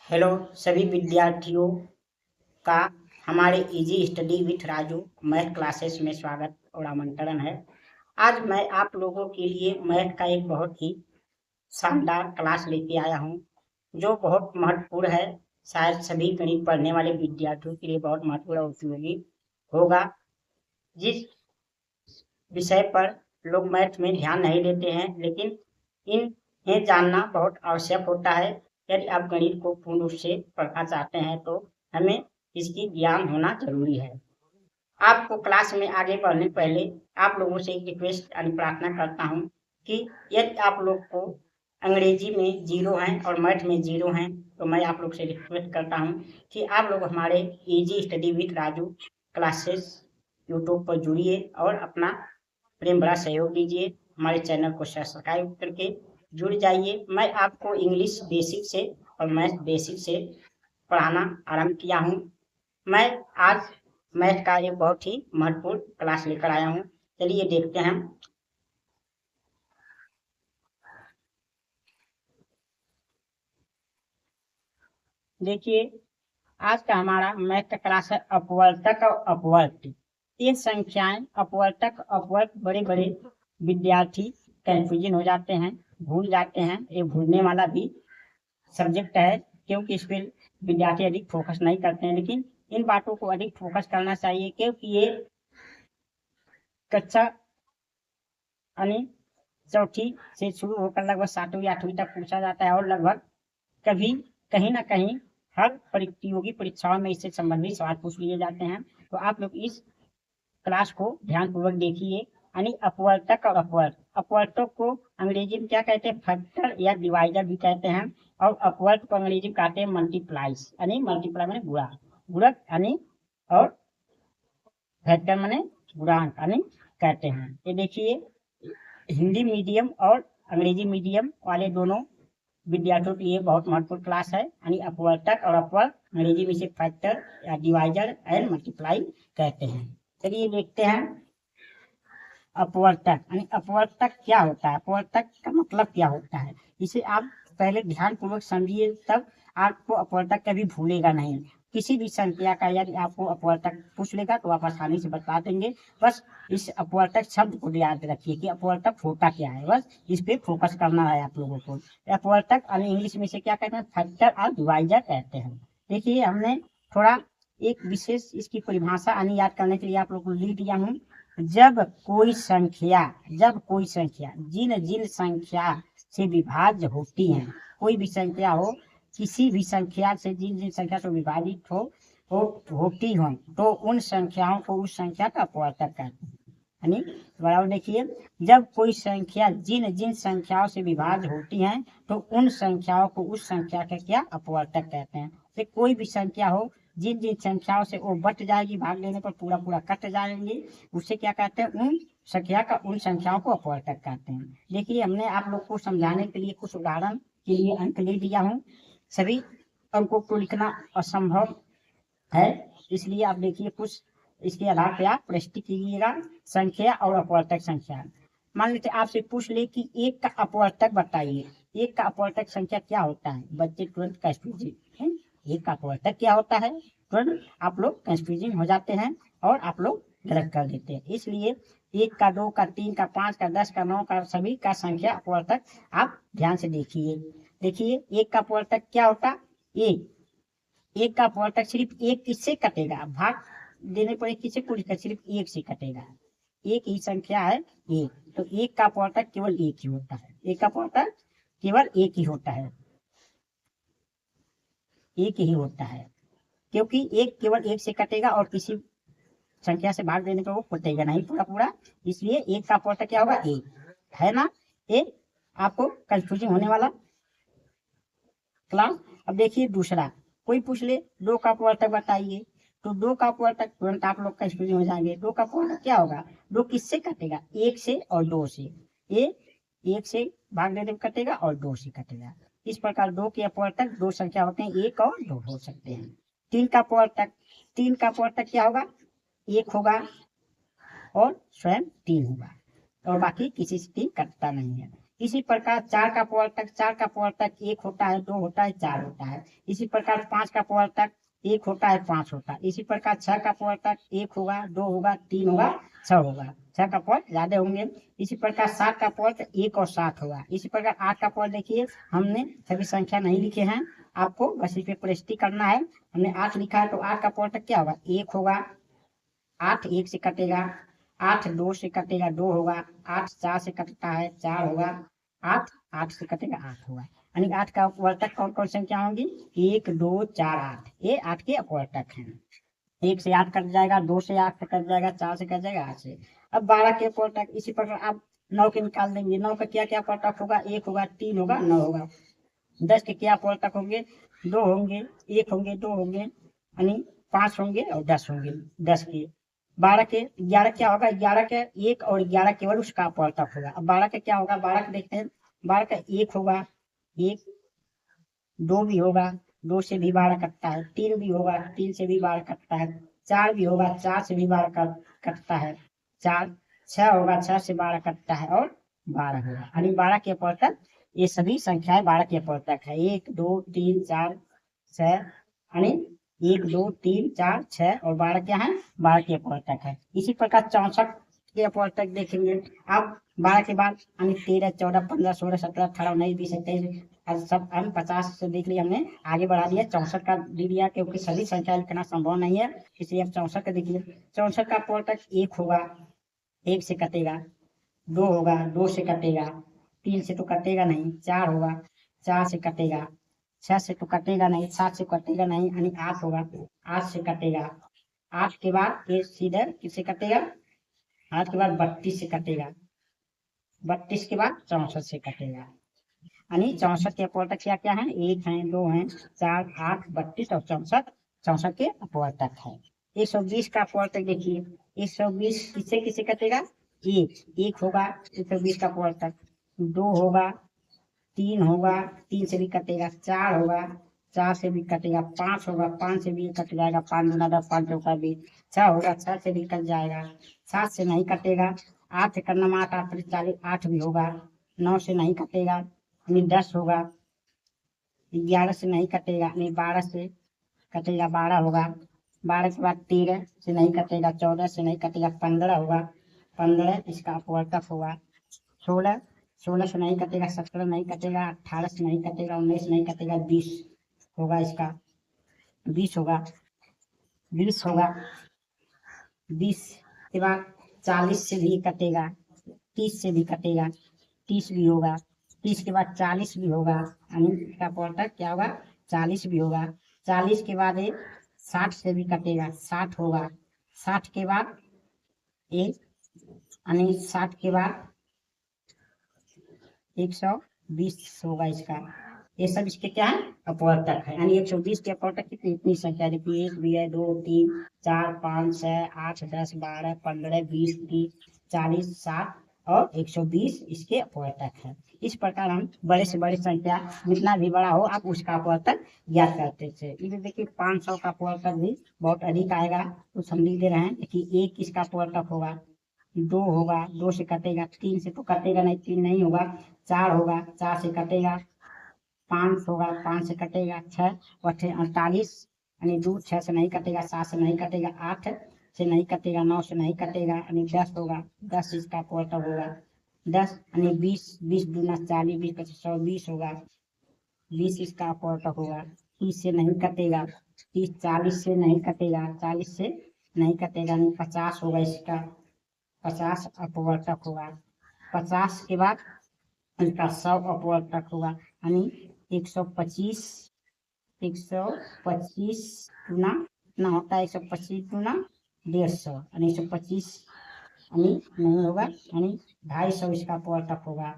Hello सभी विद्यार्थियों का हमारे easy study with Raju math classes में स्वागत और आमंत्रण है। आज मैं आप लोगों के लिए मैथ का एक बहुत ही शानदार क्लास लेके आया हूँ जो बहुत महत्वपूर्ण है। शायद सभी गणित पढ़ने वाले विद्यार्थियों के लिए बहुत महत्वपूर्ण और उपयोगी होगा। जिस विषय पर लोग मैथ में ध्यान नहीं देते हैं, लेकिन इन्हें जानना बहुत आवश्यक होता है। यदि आप गणित को पूर्ण रूप से पढ़ना चाहते हैं तो हमें इसकी ज्ञान होना जरूरी है। आपको क्लास में आगे बढ़ने पहले आप लोगों से एक रिक्वेस्ट यानी प्रार्थना करता हूँ कि यदि आप लोग को अंग्रेजी में जीरो हैं और मैथ में जीरो हैं तो मैं आप लोग से रिक्वेस्ट करता हूँ कि आप लोग हमारे easy study with Raju classes YouTube पर जुड़िए और अपना प्रेम भरा सहयोग दीजिए। हमारे चैनल को सब्सक्राइब करके जुड़ जाइए। मैं आपको इंग्लिश बेसिक से और मैथ बेसिक से पढ़ाना आरंभ किया हूँ। मैं आज मैथ का एक बहुत ही महत्वपूर्ण क्लास लेकर आया हूँ। चलिए देखते हैं। देखिए, आज का हमारा मैथ का क्लास है अपवर्तक और अपवर्त। ये संख्याएं अपवर्तक अपवर्त बड़े बड़े विद्यार्थी कंफ्यूजन हो जाते हैं, भूल जाते हैं। ये भूलने वाला भी सब्जेक्ट है क्योंकि इस पर विद्यार्थी अधिक फोकस नहीं करते हैं, लेकिन इन बातों को अधिक फोकस करना चाहिए क्योंकि ये कक्षा यानी चौथी से शुरू होकर लगभग 7वीं 8वीं तक पूछा जाता है और लगभग कभी कहीं ना कहीं हर प्रतियोगी परीक्षाओं में इससे संबंधित सवाल पूछ लिए जाते हैं। तो आप लोग इस क्लास को ध्यानपूर्वक देखिए। यानी अपवर्तक और अपवर्त। अपवर्तक को अंग्रेजी में क्या कहते हैं? फैक्टर या डिवाइडर भी कहते हैं। और अपवर्त को अंग्रेजी में कहते हैं मल्टीप्लाइज, यानी मल्टीप्लाई मैंने गुणा, गुणक यानी, और फैक्टर मैंने गुणांक यानी कहते हैं। ये देखिए, हिंदी मीडियम और अंग्रेजी मीडियम वाले दोनों विद्यार्थियों के लिए बहुत महत्वपूर्ण क्लास है। यानी अपवर्तक और अपवर्त अंग्रेजी में इसे फैक्टर या डिवाइडर एंड मल्टीप्लाई कहते हैं। चलिए देखते हैं अपवर्तक। यानी अपवर्तक क्या होता है, अपवर्तक का मतलब क्या होता है, इसे आप पहले ध्यान पूर्वक समझिए, तब आपको अपवर्तक कभी भूलेगा नहीं। किसी भी संख्या का यदि आपको अपवर्तक पूछ लेगा तो आप आसानी से बता देंगे। बस इस अपवर्तक शब्द को याद रखिए कि अपवर्तक होता क्या है, बस इस पे फोकस करना है आप लोगों को। अपवर्तक यानी इंग्लिश में से क्या कहते हैं? फैक्टर और डिवाइडर कहते हैं। देखिए, हमने थोड़ा एक विशेष इसकी परिभाषा यानी याद करने के लिए आप लोग को लिख दिया हूँ। जब कोई संख्या जिन जिन संख्या से विभाज्य होती है, कोई भी संख्या हो, किसी भी संख्या से जिन जिन संख्या से विभाजित होती हो, तो उन संख्याओं को उस संख्या का अपवर्तक कहते हैं। यानी बराबर देखिए, जब कोई संख्या जिन जिन संख्याओं से विभाज्य होती हैं तो उन संख्याओं को उस संख्या का क्या अपवर्तक कहते हैं। तो कोई भी संख्या हो, जिन जिन संख्याओं से वो बट जाएगी, भाग लेने पर पूरा पूरा कट जाएंगे, उसे क्या कहते हैं? उन संख्या का उन संख्याओं को अपवर्तक कहते हैं। देखिए, हमने आप लोग को समझाने के लिए कुछ उदाहरण के लिए अंक ले दिया हूँ। सभी अंकों को लिखना असंभव है, इसलिए आप देखिए कुछ इसके आधार पर आप प्रश्न कीजिएगा। संख्या और अपवर्तक संख्या। मान लीजिए आपसे पूछ ले कि एक का अपवर्तक बताइए, एक का अपवर्तक संख्या क्या होता है? बच्चे तुरंत कंफ्यूजिंग है, एक का अपवर्तक क्या होता है, तुरंत आप लोग कंफ्यूजिंग हो जाते हैं और आप लोग गलत कर देते हैं। इसलिए एक का, दो का, तीन का, पांच का, 10 का, 9 का, सभी का संख्या अपवर्तक आप ध्यान से देखिए। देखिए, एक का अपवर्तक क्या होता? एक का अपवर्तक सिर्फ एक किससे कटेगा? भाग देने पर किससे पूछेगा? सिर्फ एक से कटेगा। एक ही संख्या है एक, तो एक का अपवर्तक केवल एक ही होता है। एक का अपवर्तक केवल एक ही होता है, एक ही होता है, क्योंकि एक केवल एक से कटेगा और किसी संख्या से भाग देने पर वो कटेगा नहीं पूरा पूरा, इसलिए एक का अपवर्तक क्या होगा? एक, है ना? एक आपको कंफ्यूजिंग होने वाला क्लास। अब देखिए दूसरा, कोई पूछ ले दो का अपवर्तक बताइए, तो दो का अपवर्तक तुरंत आप लोग कंफ्यूजन हो जाएंगे। दो का अपवर्तक क्या होगा? दो किससे कटेगा? एक से और दो से। एक से भाग देने पर कटेगा और दो से कटेगा। इस प्रकार दो के अपवर्तक दो संख्या होते हैं, एक और दो हो सकते हैं। तीन का अपवर्तक क्या होगा? एक होगा और स्वयं तीन होगा और बाकी किसी से तीन कटता नहीं है। इसी प्रकार 4 का अपवर्तक 1 होता है, 2 होता है, 4 होता है। इसी प्रकार 5 का अपवर्तक 1 होता है, 5 होता है। इसी प्रकार 6 का अपवर्तक 1 होगा, 2 होगा, 3 होगा, 6 होगा। 6 का अपवर्तक ज्यादा होंगे। इसी प्रकार 7 का अपवर्तक 1 और 7 होगा। इसी प्रकार 8 का अपवर्तक देखिए, हमने सभी संख्या नहीं लिखे हैं, आपको बस इस पे प्रस्तुति करना है। हमने 8 लिखा है, तो 8 का अपवर्तक क्या होगा, 1 होगा। 8 1 से कटेगा, 8 2 से कटेगा, 2 होगा। 8 4 से कटता है, 4 होगा। 8 8 से कटेगा, 8 होगा। यानी 8 का अपवर्तक कौन कौन संख्या होगी, 1 2 4 8, ये 8 के अपवर्तक हैं। 1 से 8 कट जाएगा, 2 से 8 कट जाएगा, 4 से कट जाएगा, 8 से। अब 12 के अपवर्तक इसी प्रकार आप 9 के निकाल देंगे। 9 का क्या क्या अपवर्तक होगा, 1 होगा, 3 होगा, 9 होगा। 10 के क्या अपवर्तक होंगे, 2 होंगे, 1 होंगे, 2 होंगे, यानी 5 होंगे और 10 होंगे। 10 के 12 के 11 क्या होगा, 11 के 1 और 11 केवल उसका अपवर्तक होगा। अब 12 का क्या होगा, 12 का देखते हैं। 12 का 1 होगा, 1, 2 भी होगा, 2 से भी 12 कटता है। 3 भी होगा, 3 से भी 12 कटता है। 4 भी होगा, 4 से भी 12 कटता है। 4 6 होगा, 6 से 12 कटता है और 12 होगा। यानी 12 के अपवर्तक, ये सभी संख्याएं 12 के अपवर्तक है। 1 2 3 4 6, यानी 1 2 3 4 6 और 12 क्या है, 12 के अपवर्तक है। इसी प्रकार 64 के अपवर्तक देखेंगे आप। 12 के बाद यानी 13 14 15 16 17 18 19 20 21 सब हम 50 से देख लिया, हमने आगे बढ़ा दिया। 64 का दे दिया, क्योंकि सभी संख्या लिखना संभव नहीं है, इसलिए अब 64 का देखिए। 64 का अपवर्तक 1 होगा, 1 से कटेगा। 2 होगा, 2 से कटेगा। 3 से तो कटेगा नहीं। 4 होगा, 4 से कटेगा। 6 से तो कटेगा नहीं, 7 से कटेगा नहीं, यानी 8 होगा, 8 से कटेगा। 8 के बाद ये सीधे किससे कटेगा, 8 के बाद 32 से कटेगा। 32 के बाद 64 से कटेगा। यानी 64 के अपवर्तक क्या क्या है, 1 है, 2 है, 4 8 32 और 64 64 के अपवर्तक है। 120 का अपवर्तक देखिए। 120 किससे किससे कटेगा, 1 होगा 120 का अपवर्तक। 2 होगा, 3 होगा, 3 से भी कटेगा। 4 होगा, 4 से भी कटेगा। 5 होगा, 5 से भी कट जाएगा। 5 दूना 10, 5 चौका 20। 6 होगा, 6 से भी कट जाएगा। 7 से नहीं कटेगा। 8 से करना 8 8 40, 8 भी होगा। 9 से नहीं कटेगा, यानी 10 होगा। 11 से नहीं कटेगा, यानी 12 से कटेगा, 12 होगा। 12 के बाद 13 से नहीं कटेगा। 14 से नहीं कटेगा, 15 होगा। 15 इसका अपवर्तक होगा। 16 16 से नहीं कटेगा। 17 नहीं कटेगा। 18 से नहीं कटेगा। 19 नहीं कटेगा। 20 होगा इसका, 20 होगा, 20 होगा। 20 के बाद 40 से भी कटेगा, 30 से भी कटेगा, 30 भी होगा। 30 के बाद 40 भी होगा, यानी इसका अपवर्तक क्या होगा, 40 भी होगा। 40 के बाद 60 से भी कटेगा, 60 होगा। 60 के बाद यानी 60 के बाद 120 होगा इसका। ये सब इसके क्या है, अपवर्तक है। यानी 120 के अपवर्तक कितनी इतनी संख्या देखिए, 1 भी है, 2 3 4 5 6 8 10 12 15 20 30 40 60 और 120 इसके अपवर्तक है। इस प्रकार हम बड़े से बड़ी संख्या जितना भी बड़ा हो आप उसका अपवर्तक ज्ञात करते थे। इधर देखिए 500 का अपवर्तक भी बहुत अधिक आएगा, तो हम लिख दे रहे हैं। देखिए 1 इसका अपवर्तक होगा, 2 होगा, 2 से कटेगा। 3 से तो कटेगा नहीं, 3 नहीं होगा। 4 होगा, 4 से कटेगा। 5 होगा, 5 से कटेगा। 6 और 48, यानी 2 6 से नहीं कटेगा। 7 से नहीं कटेगा। 8 से नहीं कटेगा। 9 से नहीं कटेगा, यानी 10 होगा। 10 इसका अपवर्तक होगा। 10 यानी 20 20 दूना 40, 20 25 100, 20 होगा। 20 इसका अपवर्तक होगा। 30 से नहीं कटेगा। 30 40 से नहीं कटेगा। 40 से नहीं कटेगा, यानी 50 होगा इसका। 50 अपवर्तक होगा। 50 के बाद इनका 100 अपवर्तक होगा, यानी 125 125 गुना कितना होता है, 125 गुना 150, यानी 125 यानी नहीं होगा, यानी 250 इसका अपवर्तक होगा।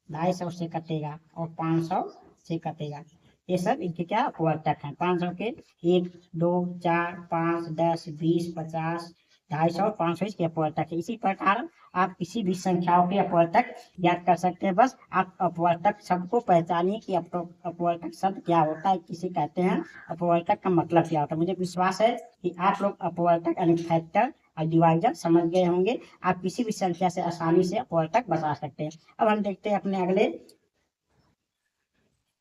250 से कटेगा और 500 से कटेगा। ये सब इनके क्या अपवर्तक हैं। 500 के 1 2 4 5 10 20 50 250 और 500 इसके अपवर्तक है। इसी प्रकार आप किसी भी संख्याओं के अपवर्तक ज्ञात कर सकते हैं। बस आप अपवर्तक शब्द को पहचानिए कि अपवर्तक शब्द क्या होता है, किसे कहते हैं, अपवर्तक का मतलब क्या होता है। मुझे विश्वास है कि आप लोग अपवर्तक यानी फैक्टर डिवाइजर समझ गए होंगे। आप किसी भी संख्या से आसानी से अपवर्तक बता सकते हैं। अब हम देखते हैं अपने अगले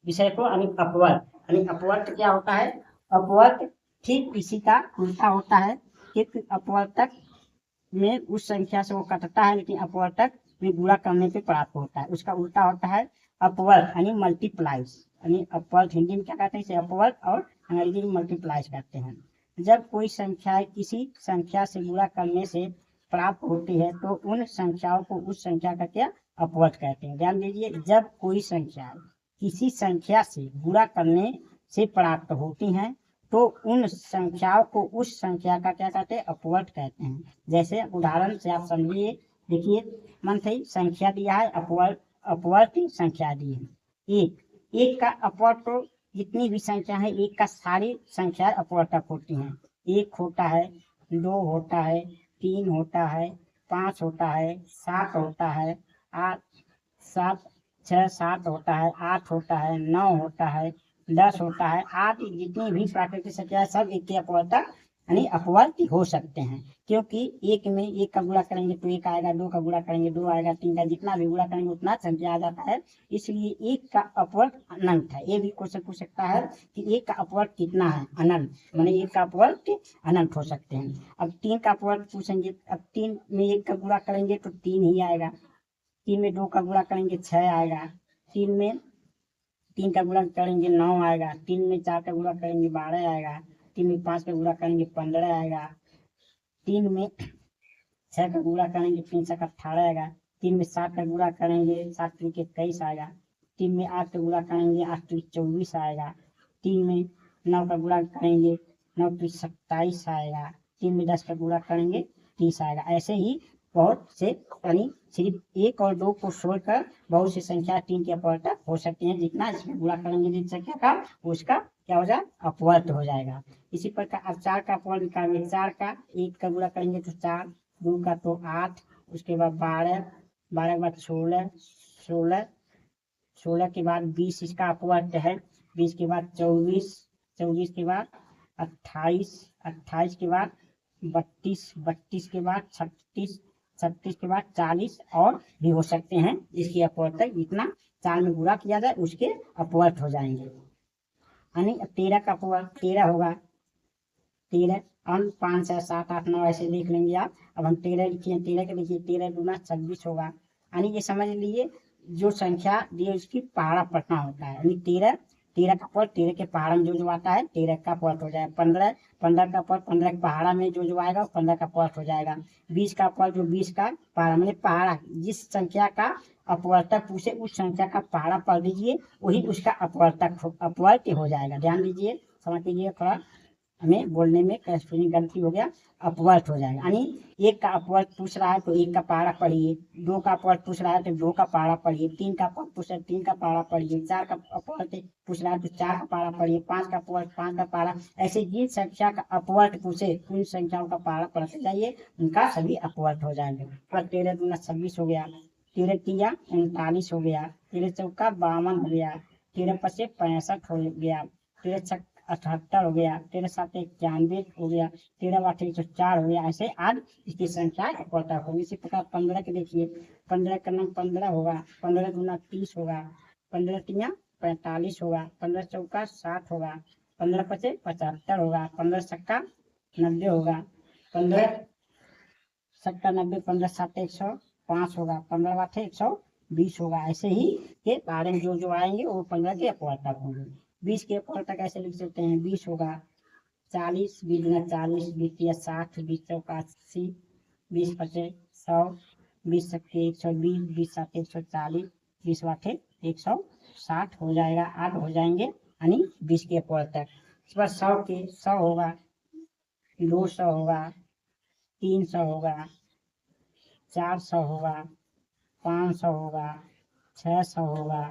विषय को, अपवर्त। अपवर्त क्या होता है? अपवर्त ठीक इसी का उल्टा होता है कि अपवर्तक में उस संख्या से वो कटता है, लेकिन अपवर्तक में गुणा करने पे प्राप्त होता है। उसका उल्टा होता है अपवर्त यानी मल्टीप्लाइज। यानी अपवर्त हिंदी में क्या कहते हैं? इसे अपवर्त, और अंग्रेजी में मल्टीप्लाइज कहते हैं। जब कोई संख्या किसी संख्या से गुणा करने से प्राप्त होती है तो उन संख्याओं को उस संख्या का क्या अपवर्त कहते हैं। ध्यान दीजिए, जब कोई संख्या किसी संख्या से गुणा करने से प्राप्त होती हैं तो उन संख्याओं को उस संख्या का क्या कहते हैं? अपवर्त कहते हैं। जैसे उदाहरण से आप समझिए, देखिए मन से संख्या दिया है, अपवर्त संख्या दी है एक का अपवर्त, तो जितनी भी संख्या है एक का सारी संख्या अपवर्तक होती हैं। एक होता है, दो होता है, तीन होता है, पाँच होता है, सात होता है, आठ सात छः सात होता है, आठ होता है, नौ होता है, 10 होता है, आदि जितनी भी प्राकृतिक संख्या है सब एक के अपवर्तक यानी अपवर्त हो सकते हैं। क्योंकि एक में एक का गुणा करेंगे तो एक आएगा, दो का गुणा करेंगे दो आएगा, तीन का जितना भी गुणा करेंगे उतना संख्या आ जाता है। इसलिए एक का अपवर्त अनंत है। ये भी क्वेश्चन पूछ सकता है कि एक का अपवर्त कितना है? अनंत, माने एक का अपवर्त अनंत हो सकते हैं। अब तीन का अपवर्त पूछेंगे, अब तीन में एक का गुणा करेंगे तो तीन ही आएगा, तीन में दो का गुणा करेंगे 6 आएगा, तीन में तीन का गुणा करेंगे 9 आएगा, तीन में चार का गुणा करेंगे 12 आएगा, तीन में पाँच का गुणा करेंगे 15 आएगा, तीन में छह का गुणा करेंगे 3 से 18 आएगा, तीन में सात का गुणा करेंगे 7 के 21 आएगा, तीन में आठ का गुणा करेंगे 8 के 24 आएगा, तीन में नौ का गुणा करेंगे 9 के 27 आएगा, तीन में 10 का गुणा करेंगे 30 आएगा। ऐसे ही बहुत से यानी सिर्फ एक और दो को छोड़कर बहुत सी संख्या तीन के अपवर्तक हो सकती हैं। जितना इसमें गुणा करेंगे जिस संख्या का उसका क्या हो जाए? अपवर्त हो जाएगा। इसी प्रकार अब चार का अपवर्त निकालेंगे, चार का एक का गुणा करेंगे तो चार, दो का तो 8, उसके बाद 12, 12 के बाद 16, 16, 16 के बाद 20 इसका अपवर्त है, 20 के बाद 24, 24 के बाद 28, 28 के बाद 32, 32 के बाद 36, 36 के बाद 40 और भी हो सकते हैं जिसकी अपवर्तक जितना चार में गुणा किया जाए उसके अपवर्त हो जाएंगे। यानी 13 का अपवर्त 13 होगा, 13 और 5 6 7 8 9 ऐसे देख लेंगे आप। अब हम 13 लिखिए, 13 के लिखिए, 13 दूना 26 होगा। यानी ये समझ लीजिए जो संख्या दी उसकी पहाड़ा पढ़ना होता है। यानी 13 का अपवर्त 13 के पहाड़ा में जो आता है 13 का अपवर्त हो जाएगा। 15 का अपवर्त 15 के पहाड़ा में जो आएगा 15 का अपवर्त हो जाएगा। 20 का अपवर्त जो 20 का पहाड़ा मतलब पहाड़ा जिस संख्या का अपवर्तक पूछे उस संख्या का पहाड़ा पढ़ लीजिए, वही उसका अपवर्त हो जाएगा। ध्यान दीजिए, समझ लीजिए, थोड़ा हमें बोलने में कहीं गलती हो गया, अपवर्त हो जाएगा। यानी एक का अपवर्त पूछ रहा है तो एक का पहाड़ा पढ़िए, दो का अपवर्त पूछ रहा है तो दो का पहाड़ा पढ़िए, तीन का अपवर्त पूछ रहा है 3 का पहाड़ा पढ़िए, चार का अपवर्त पूछ रहा है तो 4 का पहाड़ा पढ़िए, 5 का अपवर्त 5 का पहाड़ा। ऐसे जिन संख्या का अपवर्त पूछे उन संख्याओं का पहाड़ा पढ़ते जाइए, उनका सभी अपवर्त हो जाएंगे। 13 दूना 26 हो गया, 13 तिया 39 हो गया, 13 चौका 52 हो गया, 13 पचे 65 हो गया, 13 छक 78 हो गया, 13 सात 91 हो गया, 13 आठ 104 हो गया। ऐसे आज इसकी संख्या अपवर्तक होगी। इसी प्रकार 15 के देखिए, 15 का नाम 15 होगा, 15 दूना 30 होगा, 15 तिया 45 होगा, 15 चौका 60 होगा, 15 पचे 75 होगा, 15 छक्का 90 होगा, 15 छक्का 90, 15 सात 105 होगा, 15 आठ 120 होगा। ऐसे ही के बारे में जो आएंगे वो 15 के अपवर्तक होंगे। 20 के अपवर्तक ऐसे लिख सकते हैं, 20 होगा, 40, 20 दूना 40, 20 तिया 60, 20 चौका 80, 20 पचे 100, 20 छक्के 120, 20 सात 140, 20 आठे 160 हो जाएगा। आठ हो जाएंगे यानी 20 के अपवर्तक। इस बार 100 के 100 होगा, 200 होगा, 300 होगा, 400 होगा, 500 होगा, 600 होगा,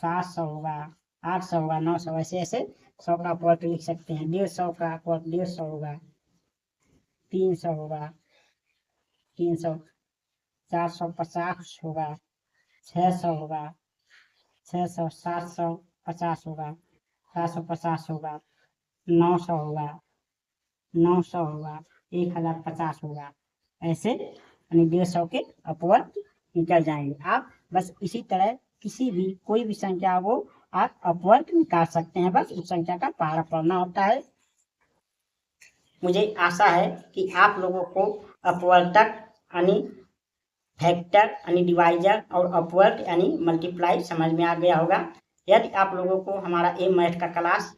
700 होगा, 800 होगा, 900, ऐसे ऐसे 100 का अपवर्त लिख सकते हैं। 150 का अपवर्त 150 होगा, 300 होगा, 300, 450 होगा, 600 होगा, 600, 750 होगा, 750 होगा, 900 होगा, 900 होगा, 1050 होगा। ऐसे यानी 150 के अपवर्ड निकल जाएंगे। आप बस इसी तरह किसी भी कोई भी संख्या को आप अपवर्ड निकाल सकते हैं, बस उस संख्या का पहाड़ा पढ़ना होता है। मुझे आशा है कि आप लोगों को अपवर्तक यानी फैक्टर यानी डिवाइजर और अपवर्ड यानी मल्टीप्लाई समझ में आ गया होगा। यदि आप लोगों को हमारा ये मैथ का क्लास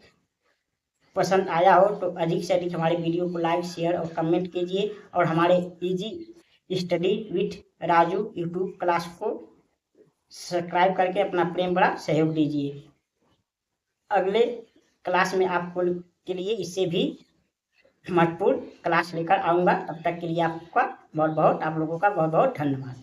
पसंद आया हो तो अधिक से अधिक हमारे वीडियो को लाइक, शेयर और कमेंट कीजिए और हमारे easy study with Raju YouTube class को सब्सक्राइब करके अपना प्रेम बड़ा सहयोग दीजिए। अगले क्लास में आपको के लिए इससे भी महत्वपूर्ण क्लास लेकर आऊँगा। तब तक के लिए आप लोगों का बहुत बहुत धन्यवाद।